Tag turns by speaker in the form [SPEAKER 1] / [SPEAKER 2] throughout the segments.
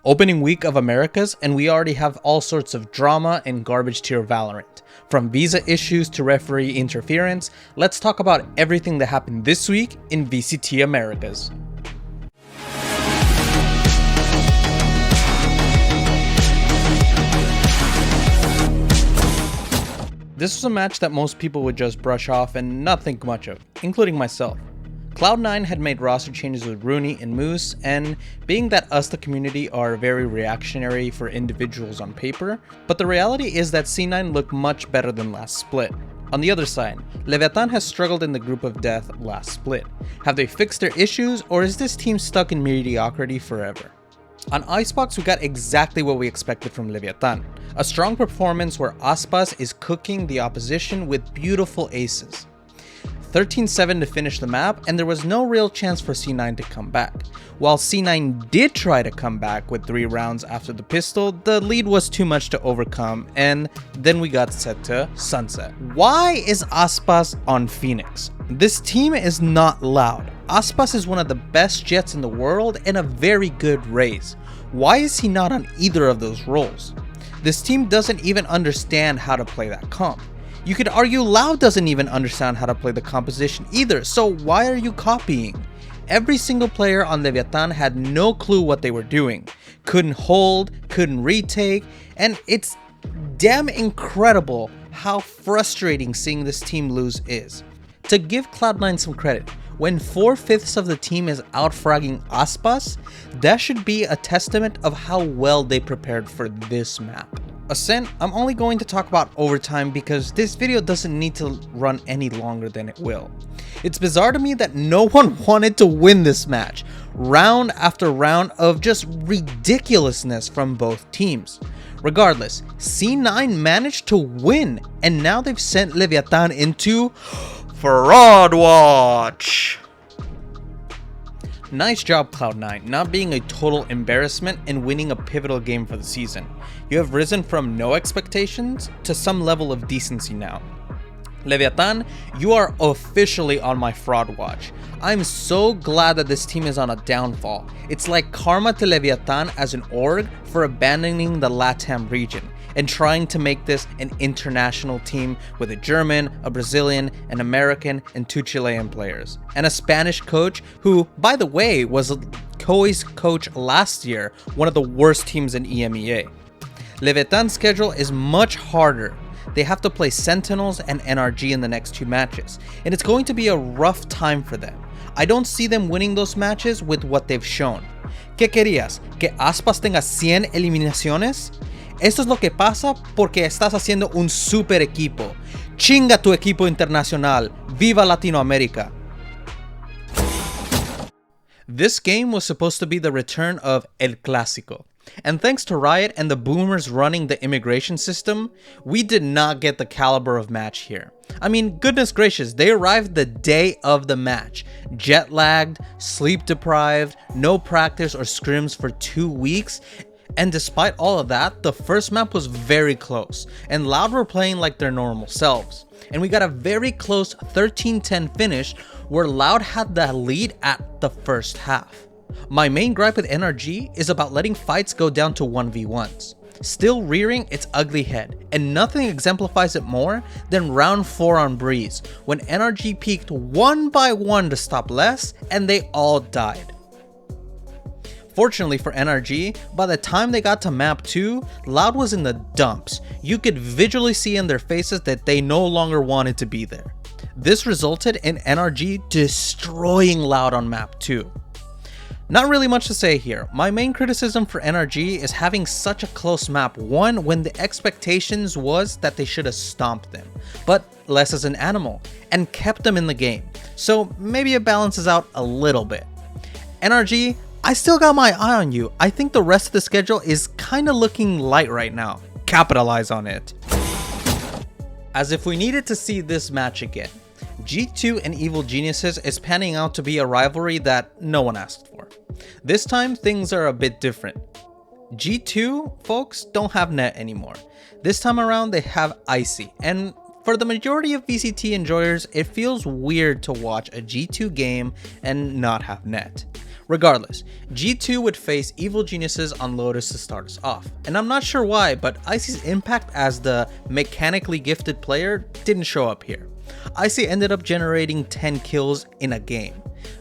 [SPEAKER 1] Opening week of Americas, and we already have all sorts of drama in garbage tier Valorant. From visa issues to referee interference, let's talk about everything that happened this week in VCT Americas. This was a match that most people would just brush off and not think much of, including myself. Cloud9 had made roster changes with Runi and MwZera, and being that us the community are very reactionary for individuals on paper, but the reality is that C9 looked much better than last split. On the other side, Leviatan has struggled in the group of death last split. Have they fixed their issues, or is this team stuck in mediocrity forever? On Icebox, we got exactly what we expected from Leviatan. A strong performance where ASPAS is cooking the opposition with beautiful aces. 13-7 to finish the map, and there was no real chance for C9 to come back. While C9 did try to come back with 3 rounds after the pistol, the lead was too much to overcome, and then we got set to sunset. Why is ASPAS on Phoenix? This team is not loud. ASPAS is one of the best Jets in the world and a very good Raze. Why is he not on either of those roles? This team doesn't even understand how to play that comp. You could argue Loud doesn't even understand how to play the composition either, so why are you copying? Every single player on Leviatan had no clue what they were doing. Couldn't hold, couldn't retake, and it's damn incredible how frustrating seeing this team lose is. To give Cloud9 some credit, when 4/5 of the team is out-fragging ASPAS, that should be a testament of how well they prepared for this map. Ascent, I'm only going to talk about overtime because this video doesn't need to run any longer than it will. It's bizarre to me that no one wanted to win this match, round after round of just ridiculousness from both teams. Regardless, C9 managed to win, and now they've sent Leviatan into Fraud Watch. Nice job Cloud9, not being a total embarrassment and winning a pivotal game for the season. You have risen from no expectations to some level of decency now. Leviatan, you are officially on my fraud watch. I'm so glad that this team is on a downfall. It's like karma to Leviatan as an org for abandoning the LATAM region and trying to make this an international team with a German, a Brazilian, an American, and 2 Chilean players. And a Spanish coach who, by the way, was KOI's coach last year, one of the worst teams in EMEA. Leviatan's schedule is much harder. They have to play Sentinels and NRG in the next 2 matches, and it's going to be a rough time for them. I don't see them winning those matches with what they've shown. ¿Qué querías? ¿Que ASPAS tenga 100 eliminaciones? Esto es lo que pasa porque estás haciendo un super equipo. Chinga tu equipo internacional. Viva Latinoamérica. This game was supposed to be the return of El Clásico. And thanks to Riot and the boomers running the immigration system, we did not get the caliber of match here. I mean, goodness gracious, they arrived the day of the match. Jet lagged, sleep deprived, no practice or scrims for 2 weeks. And despite all of that, the first map was very close, and Loud were playing like their normal selves. And we got a very close 13-10 finish where Loud had the lead at the first half. My main gripe with NRG is about letting fights go down to 1v1s, still rearing its ugly head, and nothing exemplifies it more than round 4 on Breeze, when NRG peaked 1 by 1 to stop less, and they all died. Fortunately for NRG, by the time they got to map 2, Loud was in the dumps. You could visually see in their faces that they no longer wanted to be there. This resulted in NRG destroying Loud on map 2. Not really much to say here. My main criticism for NRG is having such a close map 1 when the expectations was that they should have stomped them, but less as an animal, and kept them in the game. So maybe it balances out a little bit. NRG, I still got my eye on you. I think the rest of the schedule is kinda looking light right now. Capitalize on it. As if we needed to see this match again. G2 and Evil Geniuses is panning out to be a rivalry that no one asked for. This time, things are a bit different. G2 folks don't have net anymore. This time around, they have Icy, and for the majority of VCT enjoyers, it feels weird to watch a G2 game and not have net. Regardless, G2 would face Evil Geniuses on Lotus to start us off, and I'm not sure why, but Icy's impact as the mechanically gifted player didn't show up here. Icy ended up generating 10 kills in a game.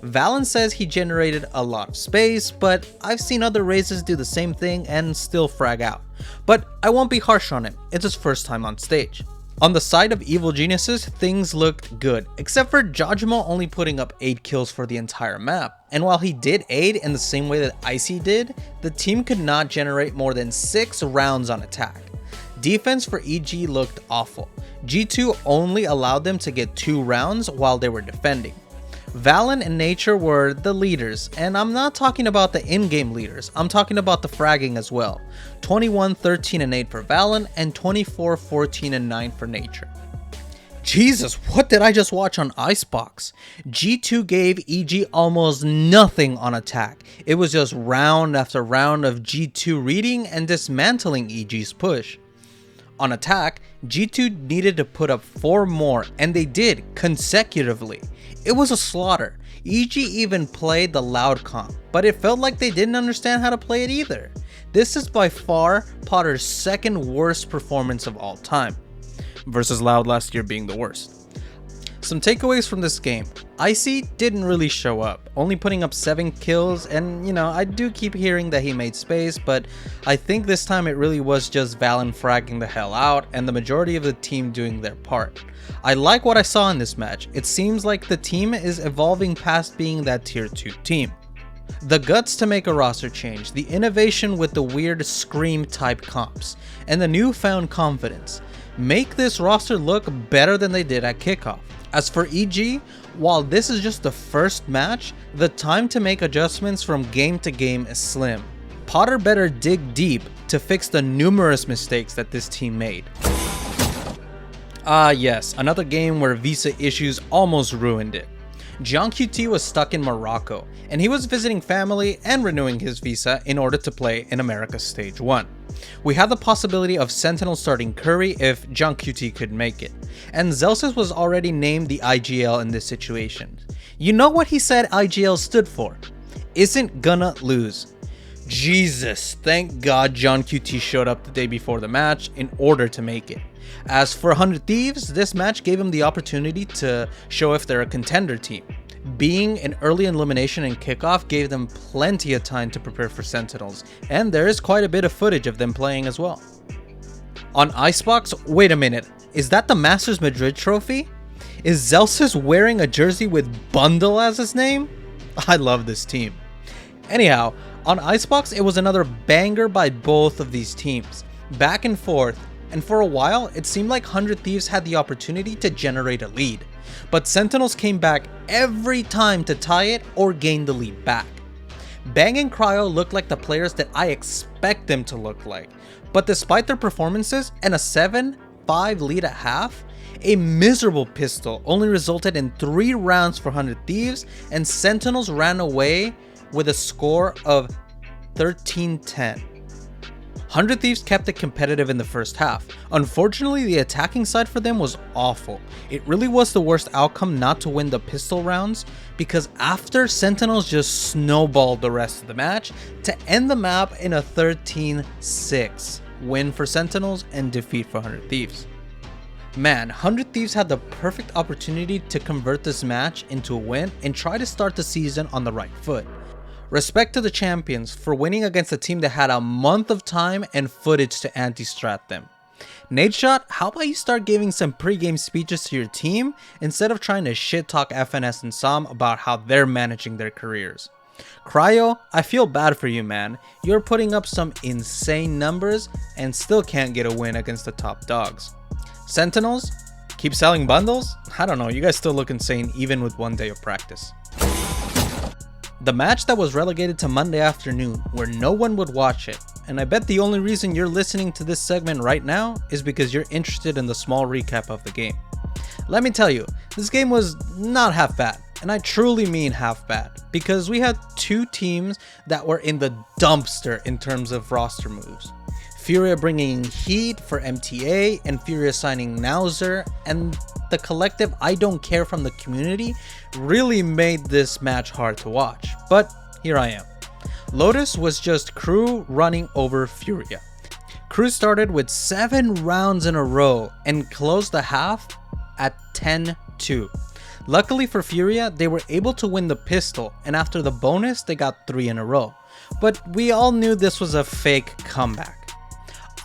[SPEAKER 1] Valyn says he generated a lot of space, but I've seen other races do the same thing and still frag out. But I won't be harsh on him, it's his first time on stage. On the side of Evil Geniuses, things looked good, except for Jawgemo only putting up 8 kills for the entire map. And while he did aid in the same way that Icy did, the team could not generate more than 6 rounds on attack. Defense for EG looked awful. G2 only allowed them to get 2 rounds while they were defending. Valyn and Nature were the leaders, and I'm not talking about the in-game leaders, I'm talking about the fragging as well. 21, 13, and 8 for Valyn, and 24, 14, and 9 for Nature. Jesus, what did I just watch on Icebox? G2 gave EG almost nothing on attack. It was just round after round of G2 reading and dismantling EG's push. On attack, G2 needed to put up 4 more, and they did consecutively. It was a slaughter. EG even played the loud comp, but it felt like they didn't understand how to play it either. This is by far Potter's second worst performance of all time, versus Loud last year being the worst. Some takeaways from this game. Icy didn't really show up, only putting up 7 kills, and I do keep hearing that he made space, but I think this time it really was just Valyn fragging the hell out and the majority of the team doing their part. I like what I saw in this match. It seems like the team is evolving past being that tier 2 team. The guts to make a roster change, the innovation with the weird Scream type comps, and the newfound confidence make this roster look better than they did at kickoff. As for EG, while this is just the first match, the time to make adjustments from game to game is slim. Potter better dig deep to fix the numerous mistakes that this team made. Yes, another game where visa issues almost ruined it. JohnQT was stuck in Morocco, and he was visiting family and renewing his visa in order to play in America's Stage 1. We had the possibility of Sentinels starting Curry if JohnQT could make it, and Zellsis was already named the IGL in this situation. You know what he said IGL stood for? Isn't gonna lose. Jesus, thank God JohnQT showed up the day before the match in order to make it. As for 100 Thieves, this match gave them the opportunity to show if they're a contender team. Being an early elimination and kickoff gave them plenty of time to prepare for Sentinels, and there is quite a bit of footage of them playing as well. On Icebox, wait a minute, is that the Masters Madrid trophy? Is Zellsis wearing a jersey with Bundle as his name? I love this team. Anyhow, on Icebox, it was another banger by both of these teams, back and forth, and for a while, it seemed like 100 Thieves had the opportunity to generate a lead, but Sentinels came back every time to tie it or gain the lead back. Bang and Cryo looked like the players that I expect them to look like, but despite their performances and a 7-5 lead at half, a miserable pistol only resulted in 3 rounds for 100 Thieves, and Sentinels ran away with a score of 13-10. 100 Thieves kept it competitive in the first half. Unfortunately, the attacking side for them was awful. It really was the worst outcome not to win the pistol rounds, because after Sentinels just snowballed the rest of the match to end the map in a 13-6 win for Sentinels and defeat for 100 Thieves. Man, 100 Thieves had the perfect opportunity to convert this match into a win and try to start the season on the right foot. Respect to the champions for winning against a team that had a month of time and footage to anti-strat them. Nadeshot, how about you start giving some pre-game speeches to your team instead of trying to shit talk FNS and Sam about how they're managing their careers. Cryo, I feel bad for you, man. You're putting up some insane numbers and still can't get a win against the top dogs. Sentinels, keep selling bundles? I don't know, you guys still look insane even with 1 day of practice. The match that was relegated to Monday afternoon where no one would watch it, and I bet the only reason you're listening to this segment right now is because you're interested in the small recap of the game. Let me tell you, this game was not half bad, and I truly mean half bad, because we had 2 teams that were in the dumpster in terms of roster moves. Furia bringing heat for MTA and Furia signing MwZera, and the collective I don't care from the community really made this match hard to watch. But here I am. Lotus was just crew running over Furia. Crew started with 7 rounds in a row and closed the half at 10-2. Luckily for Furia, they were able to win the pistol, and after the bonus, they got 3 in a row. But we all knew this was a fake comeback.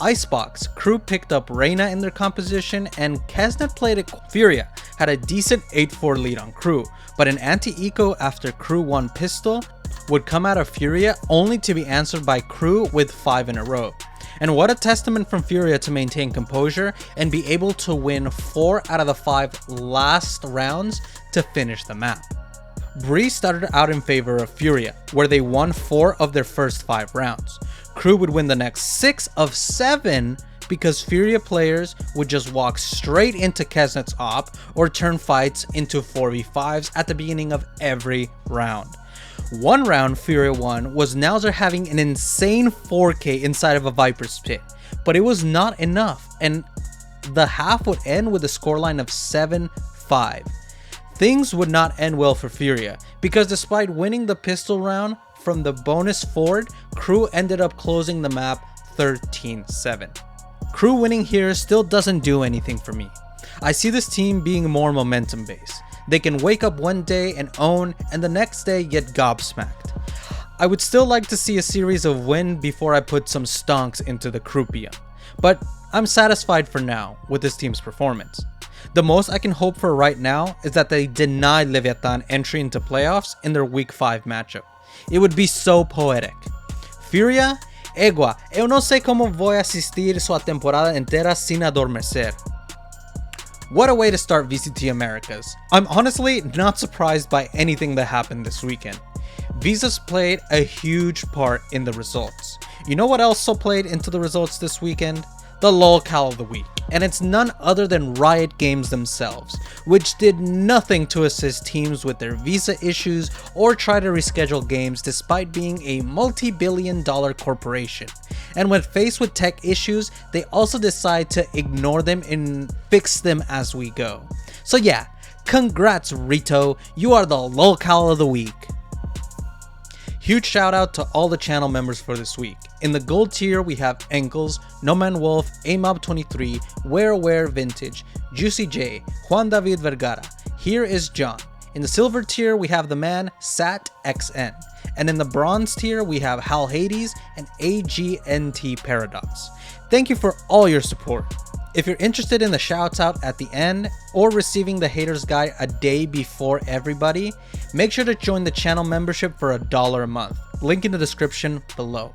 [SPEAKER 1] Icebox, crew picked up Reyna in their composition, and Keznit played it. Furia had a decent 8-4 lead on crew, but an anti-eco after crew won pistol would come out of Furia only to be answered by crew with 5 in a row. And what a testament from Furia to maintain composure and be able to win 4 out of the 5 last rounds to finish the map. Bree started out in favor of Furia, where they won 4 of their first 5 rounds. Crew would win the next 6 of 7 because Furia players would just walk straight into Keznit's op or turn fights into 4v5s at the beginning of every round. One round Furia won was MwZera having an insane 4K inside of a Viper's pit, but it was not enough, and the half would end with a scoreline of 7-5. Things would not end well for Furia, because despite winning the pistol round from the bonus forward, crew ended up closing the map 13-7. Crew winning here still doesn't do anything for me. I see this team being more momentum based. They can wake up one day and own, and the next day get gobsmacked. I would still like to see a series of win before I put some stonks into the Crupia, but I'm satisfied for now with this team's performance. The most I can hope for right now is that they deny Leviatan entry into playoffs in their week 5 matchup. It would be so poetic. Furia, Egua, eu no sé cómo voy a asistir su temporada entera sin adormecer. What a way to start VCT Americas. I'm honestly not surprised by anything that happened this weekend. Visas played a huge part in the results. You know what also played into the results this weekend? The lolcal of the week, and it's none other than Riot Games themselves, which did nothing to assist teams with their visa issues or try to reschedule games despite being a multi-billion-dollar corporation. And when faced with tech issues, they also decide to ignore them and fix them as we go. So yeah, congrats Rito, you are the lolcal of the week. Huge shout out to all the channel members for this week. In the gold tier, we have Enkles, No Man Wolf, Amob23, Where Vintage, Juicy J, Juan David Vergara, Here is John. In the silver tier, we have the man SatXN. And in the bronze tier, we have Hal Hades and AGNT Paradox. Thank you for all your support. If you're interested in the shouts out at the end or receiving the haters guide a day before everybody, make sure to join the channel membership for $1 a month. Link in the description below.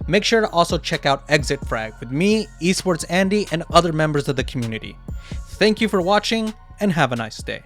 [SPEAKER 1] Make sure to also check out Exit Frag with me, Esports Andy, and other members of the community. Thank you for watching and have a nice day.